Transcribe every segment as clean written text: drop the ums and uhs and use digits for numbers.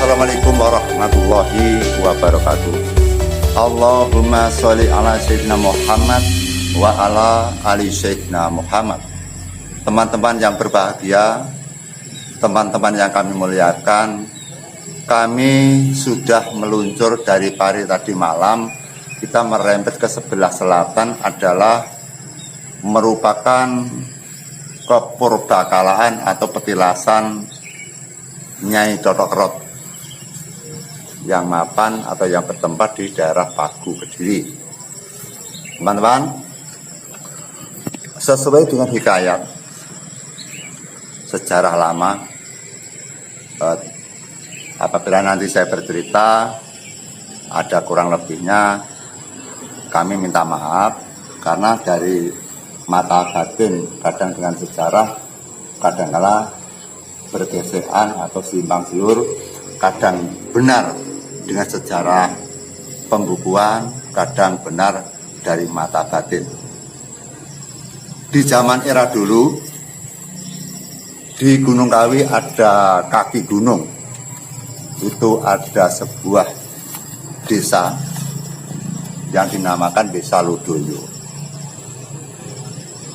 Assalamualaikum warahmatullahi wabarakatuh. Allahumma sholli ala sayyidina Muhammad wa ala ali sayyidina Muhammad. Teman-teman yang berbahagia, teman-teman yang kami muliakan, kami sudah meluncur dari Pari tadi malam. Kita merembet ke sebelah selatan adalah merupakan kepurbakalaan atau petilasan Nyai Totokrot yang mapan atau yang bertempat di daerah Pagu, Kediri. Teman-teman, sesuai dengan hikayat sejarah lama, apabila nanti saya bercerita ada kurang lebihnya, kami minta maaf karena dari mata batin kadang dengan sejarah kadang-kala bergesekan atau simpang siur, kadang benar dengan sejarah pembukuan, kadang benar dari mata batin. Di zaman era dulu, di Gunung Kawi ada kaki gunung. Itu ada sebuah desa yang dinamakan Desa Ludoyo.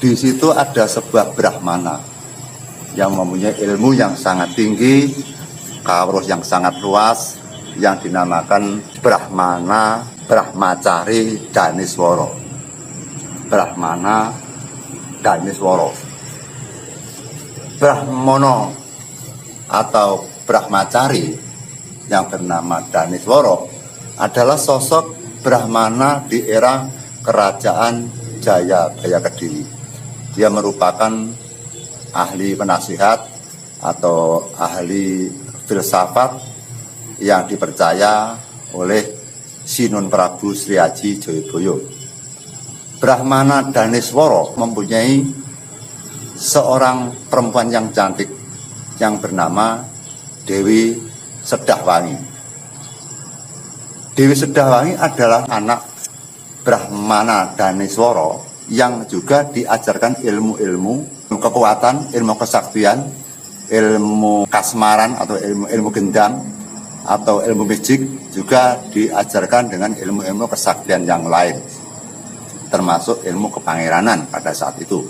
Di situ ada sebuah brahmana yang mempunyai ilmu yang sangat tinggi, kawruh yang sangat luas, yang dinamakan Brahmana Brahmacari Daniswara. Brahmana Daniswara. Brahmana atau Brahmacari yang bernama Daniswara adalah sosok Brahmana di era kerajaan Jayabaya Kediri. Dia merupakan ahli penasihat atau ahli filsafat yang dipercaya oleh Sinun Prabu Sri Aji Jayabaya. Brahmana Daniswara mempunyai seorang perempuan yang cantik yang bernama Dewi Sedahwangi. Dewi Sedahwangi adalah anak Brahmana Daniswara yang juga diajarkan ilmu-ilmu kekuatan, ilmu kesaktian, ilmu kasmaran atau ilmu gendam atau ilmu magic, juga diajarkan dengan ilmu-ilmu kesaktian yang lain, termasuk ilmu kepangeranan pada saat itu.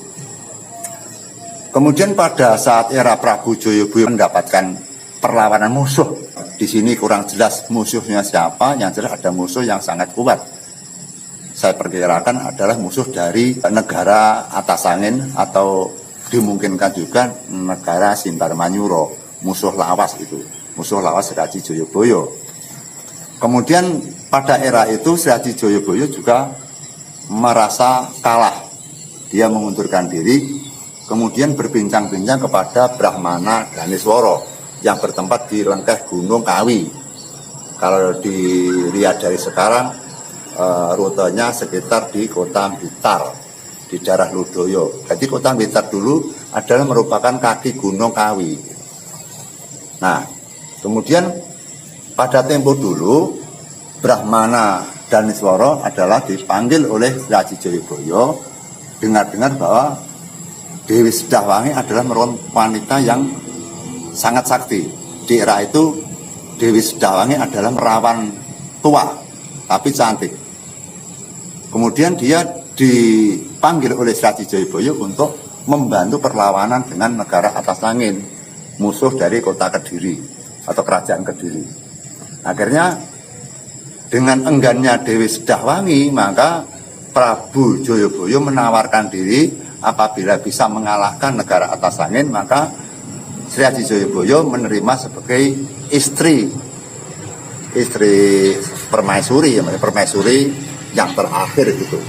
Kemudian pada saat era Prabu Jayabaya mendapatkan perlawanan musuh, di sini kurang jelas musuhnya siapa, yang jelas ada musuh yang sangat kuat. Saya perkirakan adalah musuh dari negara atas angin atau dimungkinkan juga negara Sintarmanyuro, musuh lawas itu. Musuh lawas Sri Aji Jayabaya. Kemudian pada era itu Sri Aji Jayabaya juga merasa kalah. Dia mengundurkan diri, kemudian berbincang-bincang kepada Brahmana Daniswara yang bertempat di lengkeh Gunung Kawi. Kalau dilihat dari sekarang, rutenya sekitar di Kota Blitar, di daerah Ludoyo. Jadi Kota Blitar dulu adalah merupakan kaki Gunung Kawi. Nah, kemudian pada tempo dulu Brahmana Daniswara adalah dipanggil oleh Sri Aji Jayabaya, dengar-dengar bahwa Dewi Sedahwangi adalah wanita yang sangat sakti. Di era itu Dewi Sedahwangi adalah merawan tua tapi cantik. Kemudian dia dipanggil oleh Sri Aji Jayabaya untuk membantu perlawanan dengan negara atas angin, musuh dari kota Kediri atau kerajaan Kediri. Akhirnya dengan enggannya Dewi Sedahwangi, maka Prabu Jayabaya menawarkan diri apabila bisa mengalahkan negara atas angin, maka Sri Aji Jayabaya menerima sebagai istri permaisuri yang terakhir gitu.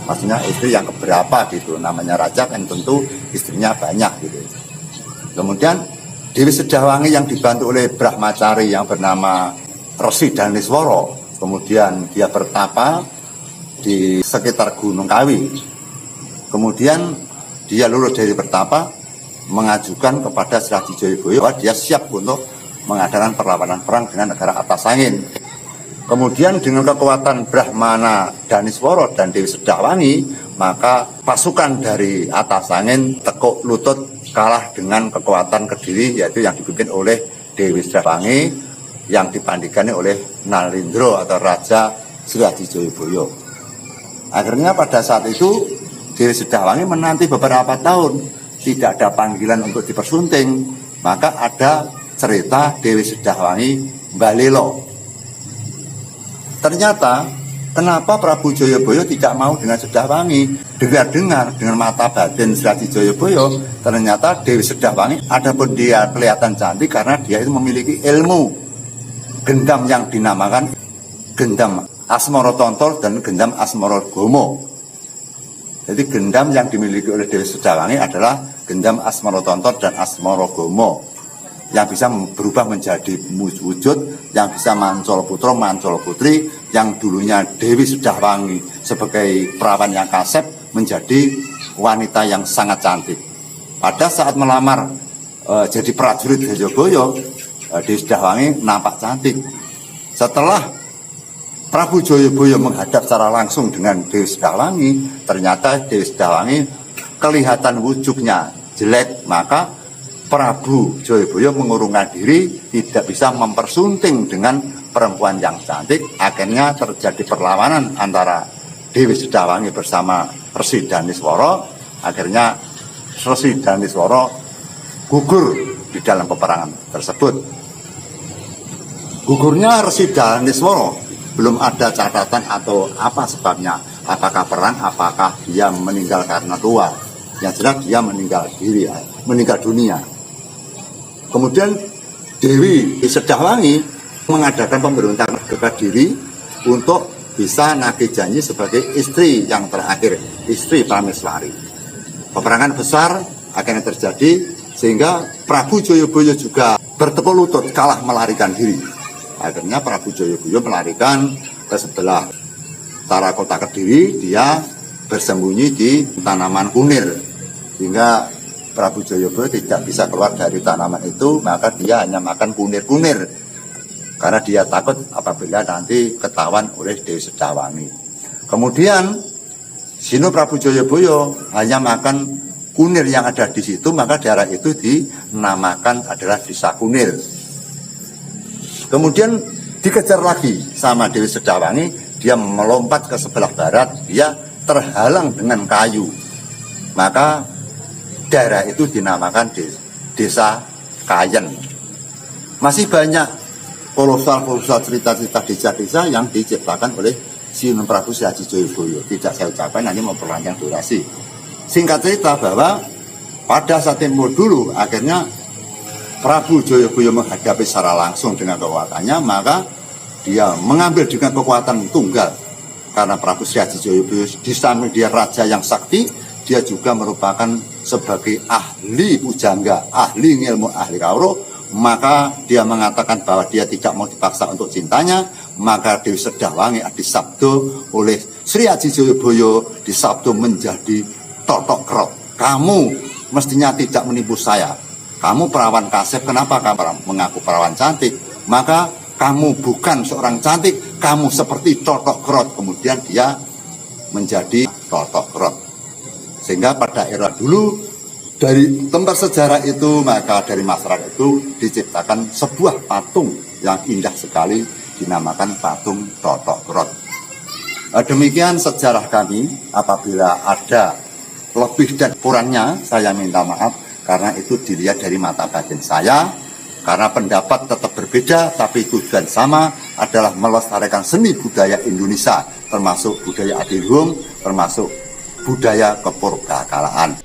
Maksudnya istri yang keberapa gitu. Namanya raja kan tentu istrinya banyak gitu. Kemudian Dewi Sedahwangi yang dibantu oleh Brahmacari yang bernama Resi Daniswara, kemudian dia bertapa di sekitar Gunung Kawi. Kemudian dia lulus dari bertapa, mengajukan kepada Sri Aji Jayabaya bahwa dia siap untuk mengadakan perlawanan perang dengan negara atas angin. Kemudian dengan kekuatan Brahmana Daniswara dan Dewi Sedahwangi, maka pasukan dari atas angin Tekuk Lutut kalah dengan kekuatan Kediri, yaitu yang dipimpin oleh Dewi Sedahwangi. yang dipandingkan oleh Nalindro atau Raja Sri Haji Joyoboyo. Akhirnya pada saat itu Dewi Sedawangi menanti beberapa tahun tidak ada panggilan untuk dipersunting, maka ada cerita Dewi Sedawangi Balelo. Ternyata kenapa Prabu Joyoboyo tidak mau dengan Sedawangi? Dengar-dengar dengan mata batin Sri Haji Joyoboyo, ternyata Dewi Sedawangi adapun dia kelihatan cantik karena dia itu memiliki ilmu gendam yang dinamakan gendam Asmoro Tontol dan gendam Asmoro Gomo. Jadi gendam yang dimiliki oleh Dewi Sedawangi adalah gendam Asmoro Tontol dan Asmoro Gomo yang bisa berubah menjadi wujud, yang bisa mancol putra, mancol putri, yang dulunya Dewi Sedawangi sebagai perawan yang kasep menjadi wanita yang sangat cantik. Pada saat melamar jadi prajurit Joyoboyo, Dewi Sedawangi nampak cantik. Setelah Prabu Joyoboyo menghadap secara langsung dengan Dewi Sedawangi, ternyata Dewi Sedawangi kelihatan wujudnya jelek, maka Prabu Joyoboyo mengurungkan diri, tidak bisa mempersunting dengan perempuan yang cantik. Akhirnya terjadi perlawanan antara Dewi Sedawangi bersama Resi Daniswara. Akhirnya Resi Daniswara gugur di dalam peperangan tersebut. Gugurnya Resi Daniswara belum ada catatan atau apa sebabnya. Apakah perang, apakah dia meninggal karena tua. Yang jelas dia meninggal dunia. Kemudian Dewi Sedawangi mengadakan pemberontakan harga diri untuk bisa nagih janji sebagai istri yang terakhir, istri Prameswari. Peperangan besar akhirnya terjadi sehingga Prabu Joyoboyo juga bertekuk lutut kalah melarikan diri. Akhirnya Prabu Joyoboyo melarikan ke sebelah utara kota Kediri, dia bersembunyi di tanaman kunir sehingga Prabu Joyoboyo tidak bisa keluar dari tanaman itu, maka dia hanya makan kunir-kunir karena dia takut apabila nanti ketahuan oleh Dewi Sedawangi. Kemudian Sino Prabu Joyoboyo hanya makan kunir yang ada di situ, maka daerah itu dinamakan adalah Desa Kunir. Kemudian dikejar lagi sama Dewi Sedawangi, dia melompat ke sebelah barat, dia terhalang dengan kayu. Maka daerah itu dinamakan Desa Kayen. Masih banyak kolosal cerita-cerita desa-desa yang diciptakan oleh Sino Prabu Sri Haji Joyoboyo. Tidak saya ucapkan, nanti memperpanjang durasi. Singkat cerita bahwa pada saat tempo dulu akhirnya Prabu Joyoboyo menghadapi secara langsung dengan kekuatannya, maka dia mengambil dengan kekuatan tunggal. Karena Prabu Sri Haji Joyoboyo di samping dia raja yang sakti, dia juga merupakan sebagai ahli pujangga, ahli ilmu, ahli kawruh. Maka dia mengatakan bahwa dia tidak mau dipaksa untuk cintanya. Maka Dewi Sedawangi disabdo oleh Sri Haji Joyoboyo, disabdo menjadi totok kerot. Kamu mestinya tidak menipu saya. Kamu perawan kasep, kenapa kamu mengaku perawan cantik? Maka kamu bukan seorang cantik, kamu seperti totok kerot. Kemudian dia menjadi totok kerot. Sehingga pada era dulu, dari tempat sejarah itu, maka dari masyarakat itu diciptakan sebuah patung yang indah sekali, dinamakan patung totok kerot. Demikian sejarah kami. Apabila ada lebih dan kurangnya, saya minta maaf, karena itu dilihat dari mata batin saya. Karena pendapat tetap berbeda, tapi tujuan sama adalah melestarikan seni budaya Indonesia, termasuk budaya adiluhung, termasuk budaya kepurgakalaan.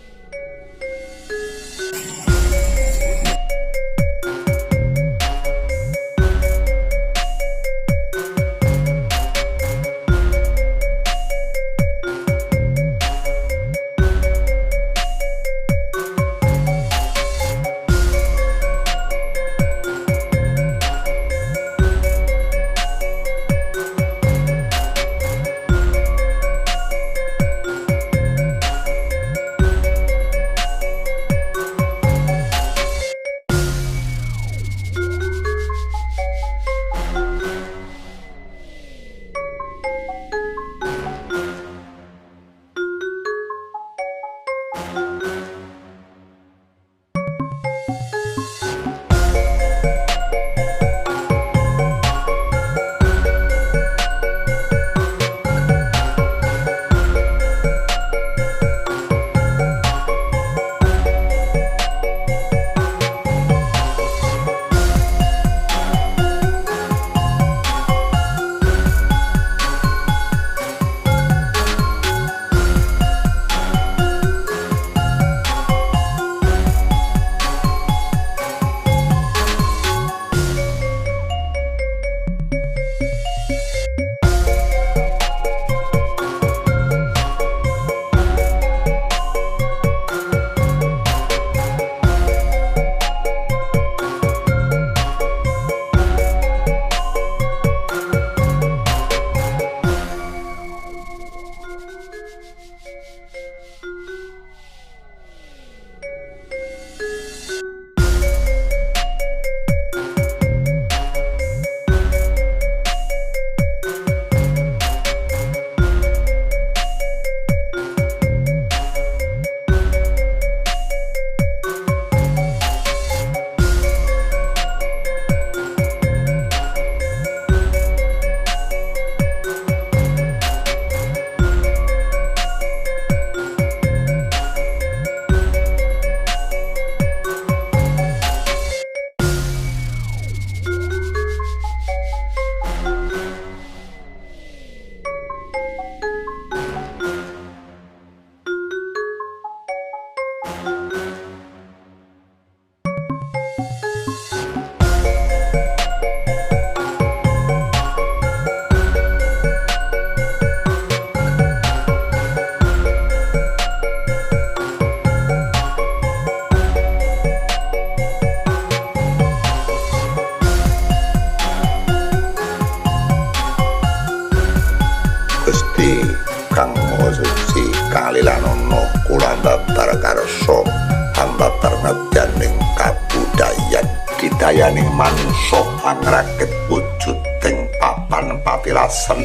dayaning manungsa angrakit wujuding papan patilasan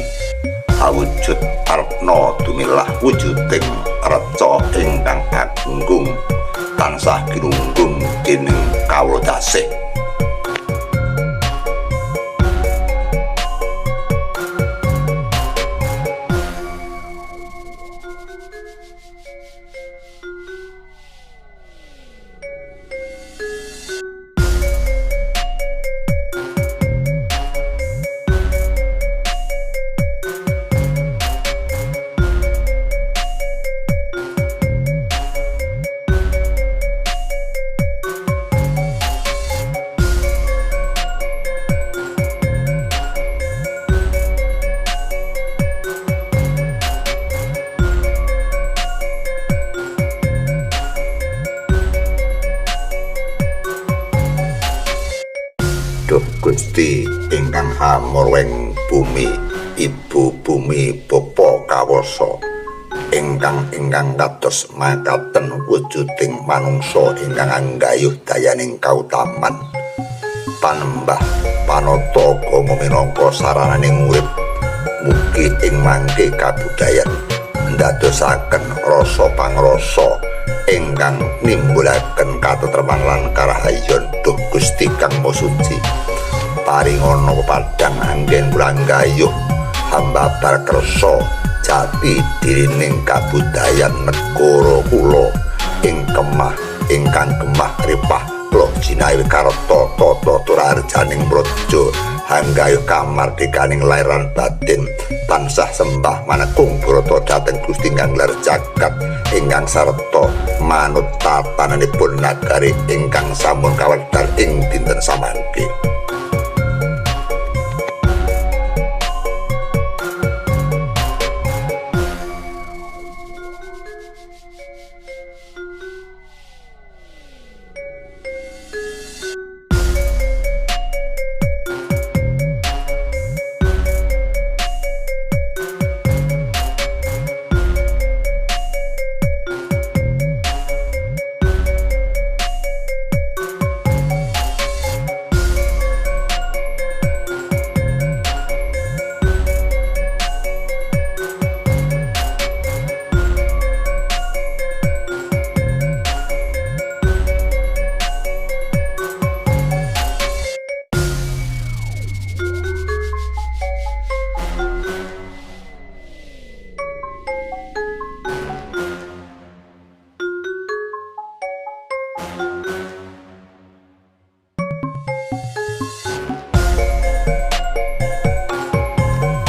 awujud arepna dumilah wujuding reca ingkang agung tansah kinunggung dening kawula dasih. Duh Gusti ingkang hamurweng bumi, ibu bumi bapa kawasa, ingkang kados makaten wujuding manungsa ingkang anggayuh dayaning kautaman, panembah panata agama minangka sarananing urip, mugi ing mangke kabudayan ndadosaken rasa pangrasa ingkang nimbulaken katentreman lan karahayon. Duh Gusti kang Maha Suci, paringana pepadang anggen kula anggayuh hamba barkersa jati dirining kabudayan negara kula ing kemah ingkang gemah ripah loh jinawi karta tata turarjaning praja anggayuh kamardikaning lair lan batin tansah sembah manekung brata dhateng Gusti ingkang lar jagat ingkang sarta manut tatananipun nagari ingkang sampun kawedhar ing dinten samangke.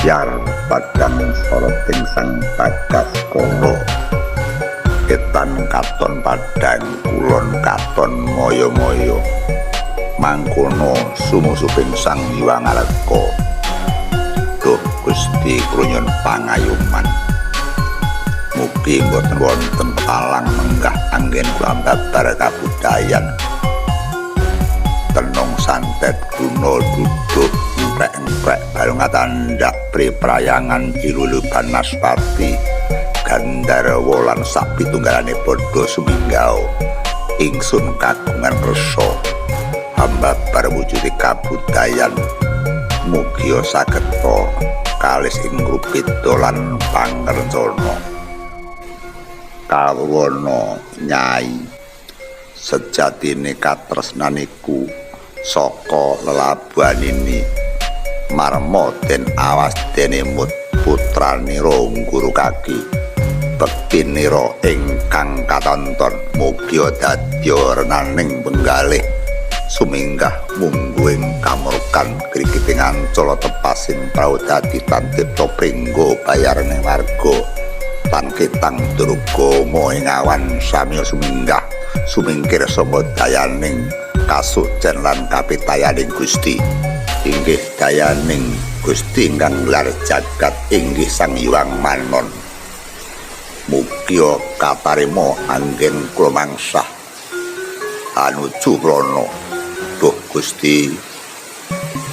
Yar padang soroting sang bagas kono, ketan katon padang kulon katon moyo-moyo, mangkono sumusuping sang Hyang Aleka. Duh Gusti krunyun pangayuman, mugi boten wonten palang menggah anggen kula babar kabudayan, tenung santet guna duduk emprek-emprek balung tandak priprayangan iluluban naspati Gandharwa lan sapitunggalane padha suminggau ingsun kagungan resa hamba barwujudi kabudayan mugi sageta kalis ing ngrupita lan pangrencana kawana nyai sejatine katresnaniku saka lelabuhan ini marmo den awas denemut putranira guru kaki bektinira ingkang katonton mugi dadi renaning penggalih suminggah mungguing kamurkan krikiting ancala tepasing prau dadi tantipta pringgo bayarane warga lan kitang durga ing awan sami suminggah sumingkir sapa dayaning kasucen lan kapitayaning Gusti inggih dayaning Gusti ingkang lar jagat inggih Sang Hyang Manon. Mugi katarima anggen kula mangsah anuju prana. Duh Gusti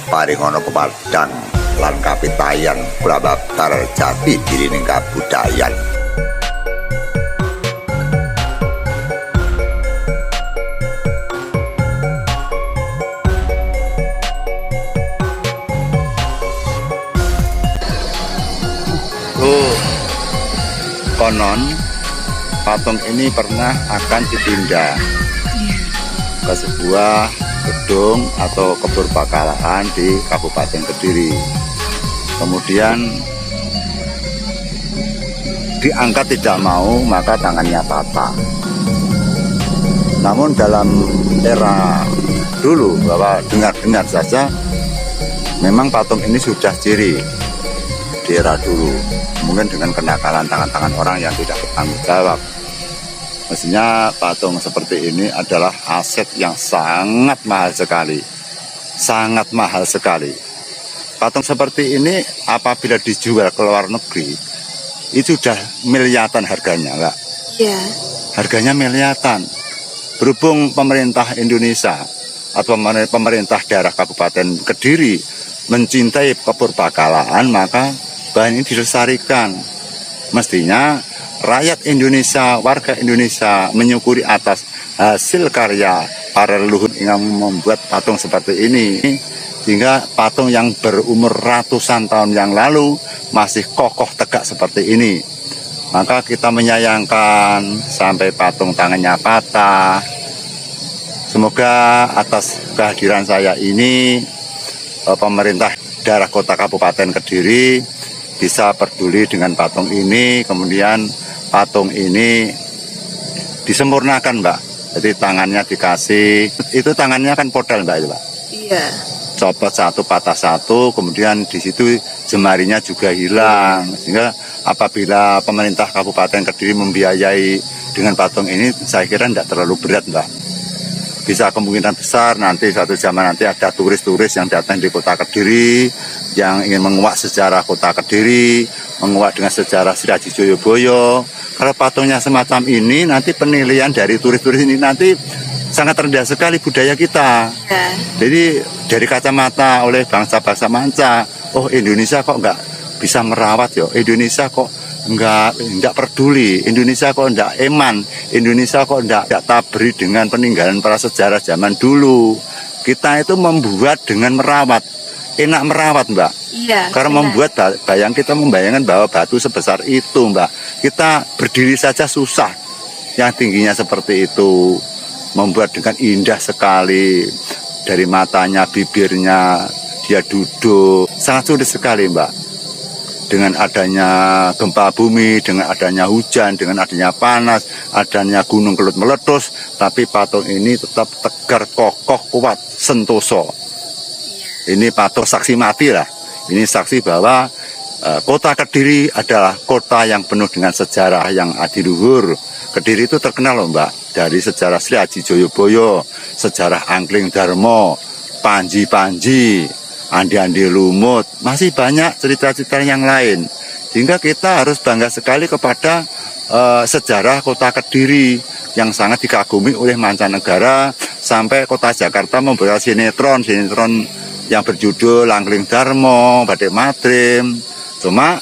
paringana pepadang lan kapitayan kula babar jati dirining kabudayan. Konon patung ini pernah akan dipindah ke sebuah gedung atau kepurbakalaan di Kabupaten Kediri. Kemudian diangkat tidak mau, maka tangannya patah. Namun dalam era dulu, bahwa dengar-dengar saja, memang patung ini sudah ciri di era dulu. Mungkin dengan kenakalan tangan-tangan orang yang tidak bertanggung jawab. Mestinya patung seperti ini adalah aset yang sangat mahal sekali. Sangat mahal sekali. Patung seperti ini apabila dijual ke luar negeri, itu sudah miliatan harganya, Mbak. Iya. Harganya miliatan. Berhubung pemerintah Indonesia atau pemerintah daerah Kabupaten Kediri mencintai kepurbakalaan, maka bahan ini dilestarikan. Mestinya rakyat Indonesia, warga Indonesia menyukuri atas hasil karya para leluhur yang membuat patung seperti ini, sehingga patung yang berumur ratusan tahun yang lalu masih kokoh tegak seperti ini. Maka kita menyayangkan sampai patung tangannya patah. Semoga atas kehadiran saya ini pemerintah daerah kota Kabupaten Kediri bisa peduli dengan patung ini, kemudian patung ini disempurnakan, Mbak. Jadi tangannya dikasih, itu tangannya kan podal, Mbak, itu, Mbak. Iya. Copot satu, patah satu, kemudian di situ jemarinya juga hilang. Sehingga apabila pemerintah Kabupaten Kediri membiayai dengan patung ini, saya kira tidak terlalu berat, Mbak. Bisa kemungkinan besar nanti suatu zaman nanti ada turis-turis yang datang di kota Kediri, yang ingin menguak sejarah kota Kediri, menguak dengan sejarah Sri Aji Joyoboyo. Kalau patungnya semacam ini, nanti penilaian dari turis-turis ini nanti sangat rendah sekali budaya kita. Ya. Jadi dari kacamata oleh bangsa-bangsa manca, oh Indonesia kok nggak bisa merawat ya, Indonesia kok nggak peduli, Indonesia kok nggak eman, Indonesia kok nggak tabri dengan peninggalan para sejarah zaman dulu. Kita itu membuat dengan merawat, enak merawat, Mbak. Iya. Karena membuat kita membayangkan bahwa batu sebesar itu, Mbak. Kita berdiri saja susah, yang tingginya seperti itu, membuat dengan indah sekali. Dari matanya, bibirnya, dia duduk, sangat sulit sekali, Mbak. Dengan adanya gempa bumi, dengan adanya hujan, dengan adanya panas, adanya gunung kelut meletus, tapi patung ini tetap tegar, kokoh, kuat, sentoso. Ini patung saksi mati lah. Ini saksi bahwa kota Kediri adalah kota yang penuh dengan sejarah yang adiluhur. Kediri itu terkenal loh, Mbak, dari sejarah Sri Aji Joyoboyo, sejarah Angkling Darmo, Panji-Panji, Andi-Andi Lumut, masih banyak cerita-cerita yang lain. Sehingga kita harus bangga sekali kepada sejarah kota Kediri yang sangat dikagumi oleh mancanegara, sampai kota Jakarta membuat sinetron yang berjudul Angkling Darmo, Badek Madrim. Cuma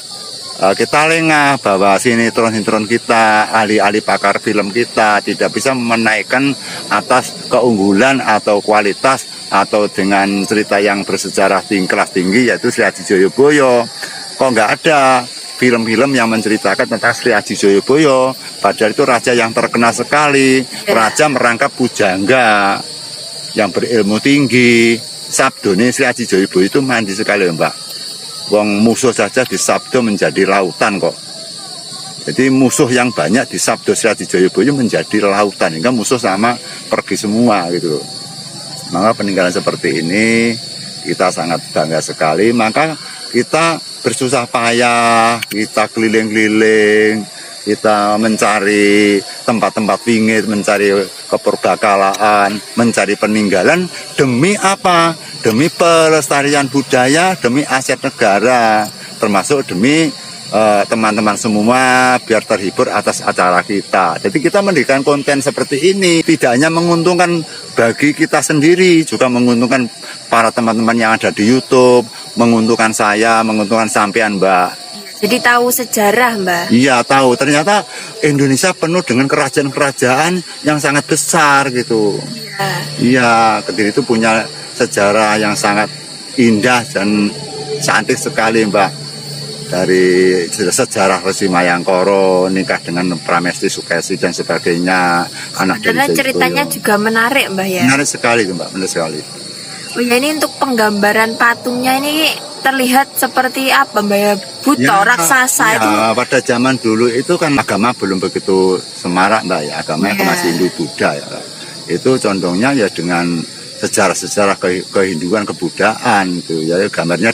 kita lengah bahwa sinetron kita, ahli-ahli pakar film kita tidak bisa menaikkan atas keunggulan atau kualitas atau dengan cerita yang bersejarah kelas tinggi, yaitu Sri Aji Joyoboyo. Kok nggak ada film-film yang menceritakan tentang Sri Aji Joyoboyo? Padahal itu raja yang terkenal sekali, raja merangkap pujangga yang berilmu tinggi. Sabdone Sri Aji Joyoboyo itu mandi sekali, Mbak. Wong musuh saja disabdo menjadi lautan kok. Jadi musuh yang banyak disabdo Sri Aji Joyoboyo menjadi lautan, hingga musuh sama pergi semua gitu loh. Maka peninggalan seperti ini kita sangat bangga sekali. Maka kita bersusah payah, kita keliling-keliling, kita mencari tempat-tempat wingit, mencari kepurbakalaan, mencari peninggalan. Demi apa? Demi pelestarian budaya, demi aset negara, termasuk demi teman-teman semua biar terhibur atas acara kita. Jadi kita mendirikan konten seperti ini tidak hanya menguntungkan bagi kita sendiri, juga menguntungkan para teman-teman yang ada di YouTube, menguntungkan saya, menguntungkan sampean, Mbak. Jadi tahu sejarah, Mbak. Iya, tahu. Ternyata Indonesia penuh dengan kerajaan-kerajaan yang sangat besar gitu. Iya, Kediri itu punya sejarah yang sangat indah dan cantik sekali, Mbak. dari sejarah Resi Mayangkara nikah dengan Pramesti Sukesi dan sebagainya. Anak Karena dari ceritanya Jayabaya. juga menarik Mbah ya. Menarik sekali itu Mbak, menarik sekali. Oh ya, ini untuk penggambaran patungnya ini terlihat seperti apa Mbah ya? Buto, raksasa ya, itu. Pada zaman dulu itu kan agama belum begitu semarak Mbak ya, agamanya Ya. masih Hindu Buddha ya. Itu condongnya ya dengan sejarah-sejarah kehinduan, kebudayaan itu ya, gambarnya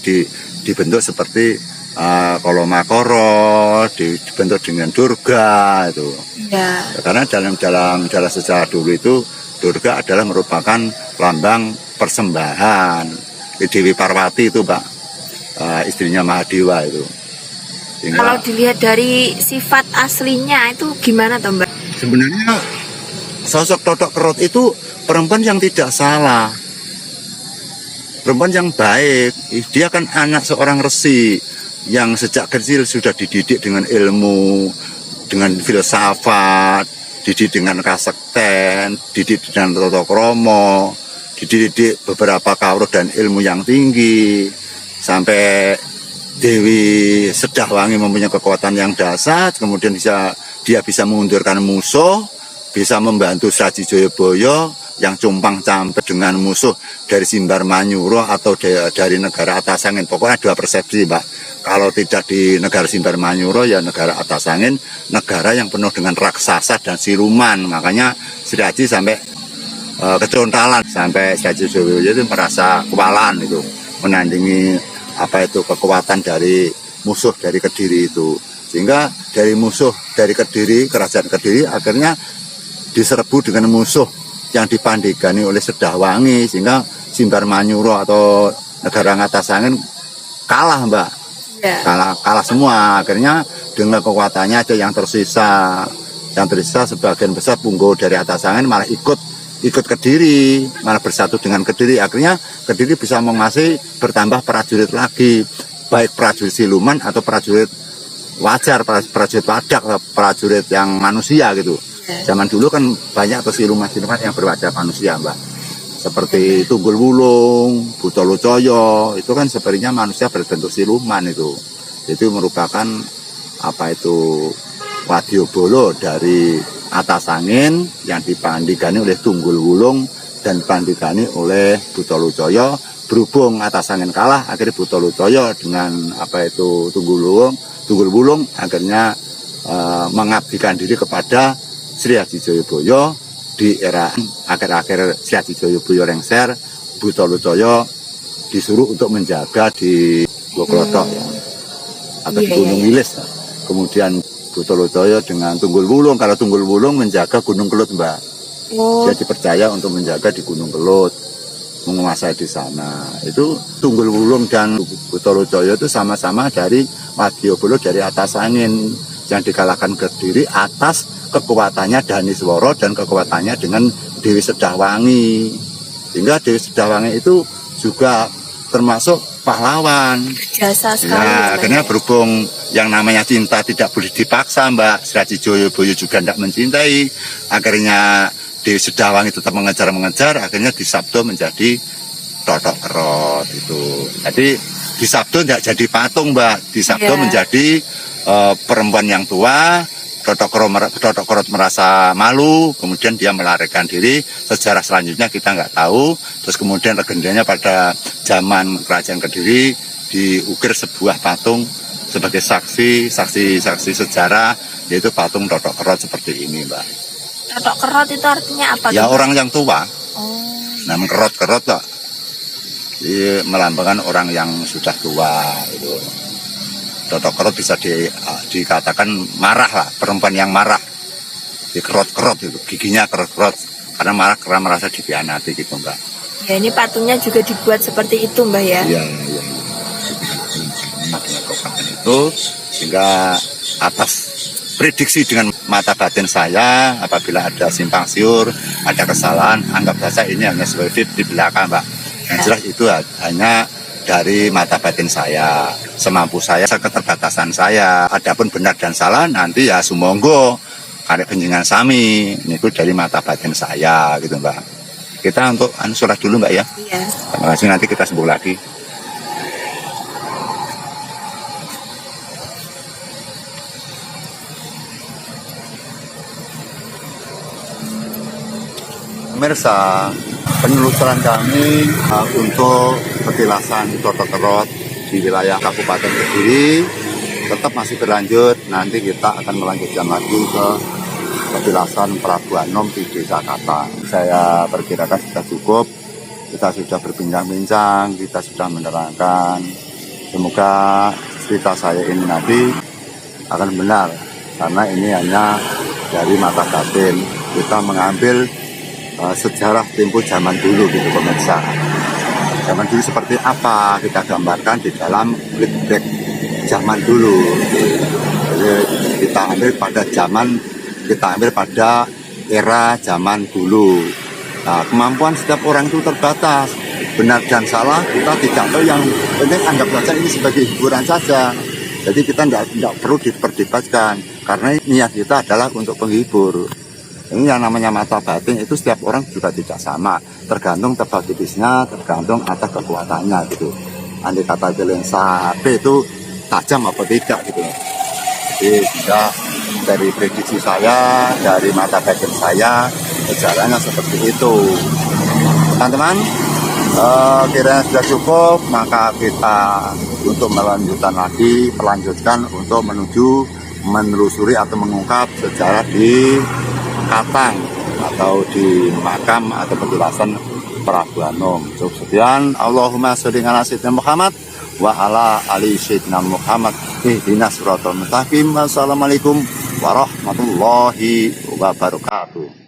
dibentuk seperti Kolomakoro, dibentuk dengan Durga itu. Ya. Karena dalam sejarah dulu itu Durga adalah merupakan lambang persembahan. Dewi Parwati itu Pak, istrinya Mahadewa itu. Kalau dilihat dari sifat aslinya itu gimana toh Mbak? Sebenarnya sosok Totok Kerot itu perempuan yang tidak salah, perempuan yang baik. Dia kan anak seorang resi yang sejak kecil sudah dididik dengan ilmu, dengan filsafat, dididik dengan kasekten, dididik dengan tata krama, dididik beberapa kawruh dan ilmu yang tinggi, sampai Dewi Sedahwangi mempunyai kekuatan yang dahsyat, kemudian dia bisa mengundurkan musuh, bisa membantu Sraji Jayabaya yang cumpang campur dengan musuh dari Simbar Manyuro atau dari negara atas angin. Pokoknya dua persepsi Mbak. Kalau tidak di negara Simbar Manyuro ya negara atas angin, negara yang penuh dengan raksasa dan siluman. Makanya Sri Haji sampai kecontalan, sampai Sri Haji Jayabaya itu merasa kewalahan itu, menandingi kekuatan dari musuh dari Kediri itu. Sehingga dari musuh dari Kediri, kerajaan Kediri akhirnya diserbu dengan musuh yang dipandigani oleh Sedahwangi, sehingga Simbar Manyuro atau negara atas angin kalah Mbak. Ya. Kalah semua. Akhirnya dengan kekuatannya aja yang tersisa sebagian besar Punggo dari atas angin malah ikut Kediri, malah bersatu dengan Kediri. Akhirnya Kediri bisa menguasai, bertambah prajurit lagi, baik prajurit siluman atau prajurit wajar, prajurit wadak, prajurit yang manusia gitu. Zaman dulu kan banyak siluman-siluman yang berwajah manusia Mbak, seperti Tunggul Wulung, Buto Locoyo, itu kan sebenarnya manusia berbentuk siluman itu merupakan wadyabala dari atas angin yang dipandigani oleh Tunggul Wulung dan dipandigani oleh Buto Locoyo. Berhubung atas angin kalah, akhirnya Buto Locoyo dengan Tunggul Wulung akhirnya mengabdikan diri kepada Sri Haji Jayabaya. Di era akhir-akhir Sri Haji Jayabaya lengser, Buto Locoyo disuruh untuk menjaga di Goklotok ya, atau di Gunung Wilis. Kemudian Buto Locoyo dengan Tunggul Wulung, kalau Tunggul Wulung menjaga Gunung Kelut Mbak. Dia dipercaya untuk menjaga di Gunung Kelut, menguasai di sana. Itu Tunggul Wulung dan Buto Locoyo itu sama-sama dari wadyabala dari atas angin yang dikalahkan Kediri atas kekuatannya Daniswara dan kekuatannya dengan Dewi Sedahwangi. Sehingga Dewi Sedahwangi itu juga termasuk pahlawan. Jasa sekali. Ya, akhirnya berhubung yang namanya cinta tidak boleh dipaksa Mbak, Sri Haji Jayabaya juga tidak mencintai. Akhirnya Dewi Sedahwangi tetap mengejar, akhirnya disabdo menjadi Totok Kerot itu. Jadi disabdo tidak jadi patung Mbak, disabdo menjadi perempuan yang tua. Totok Kerot merasa malu, kemudian dia melarikan diri. Sejarah selanjutnya kita nggak tahu. Terus kemudian legendanya pada zaman Kerajaan Kediri diukir sebuah patung sebagai saksi sejarah, yaitu patung Totok Kerot seperti ini Mbak. Totok Kerot itu artinya apa? Ya orang yang tua. Oh. Namun kerot Pak. Jadi melambangkan orang yang sudah tua itu. Totok Kerot bisa dikatakan marah lah, perempuan yang marah. Di kerot itu, giginya kerot karena marah, karena merasa dikhianati gitu Mbak. Ya, ini patungnya juga dibuat seperti itu Mbak ya. Iya. Itu sehingga atas prediksi dengan mata batin saya, apabila ada simpang siur, ada kesalahan, anggap saja ini hanya sebagai di belakang Mbak. Yang jelas itu hanya dari mata batin saya, semampu saya, keterbatasan saya. Adapun benar dan salah nanti ya sumonggo karek penjenengan sami, niku dari mata batin saya gitu Mbak. Kita untuk sholat dulu Mbak ya. Iya. Terima kasih, nanti kita sambung lagi. Pemirsa, penelusuran kami untuk petilasan Totokerot di wilayah Kabupaten Kediri tetap masih berlanjut. Nanti kita akan melanjutkan lagi ke petilasan Prabu Anom di Desa Kata. Saya perkirakan sudah cukup. Kita sudah berbincang-bincang, kita sudah menerangkan. Semoga cerita saya ini nanti akan benar, karena ini hanya dari mata batin. Kita mengambil sejarah tempo zaman dulu gitu pemirsa. Zaman dulu seperti apa kita gambarkan di dalam flashback zaman dulu. Jadi kita ambil pada era zaman dulu. Nah, kemampuan setiap orang itu terbatas. Benar dan salah kita tidak tahu, yang penting anggap saja ini sebagai hiburan saja. Jadi kita tidak perlu diperdebatkan, karena niat kita adalah untuk penghibur. Ini yang namanya mata batin itu setiap orang juga tidak sama, tergantung tebal tipisnya, tergantung atas kekuatannya gitu. Andai kata lensa HP itu tajam apa tidak gitu. Jadi sudah dari prediksi saya, dari mata batin saya, caranya seperti itu. Teman-teman, kiranya sudah cukup, maka kita untuk melanjutkan untuk menelusuri atau mengungkap sejarah di Katang atau di makam atau petilasan Prabu Anom. Cukup sekian. Allahumma sholli ala sayyidina Muhammad wa ala ali sayyidina Muhammad. Ihdinas siratal mustaqim. Wassalamualaikum warahmatullahi wabarakatuh.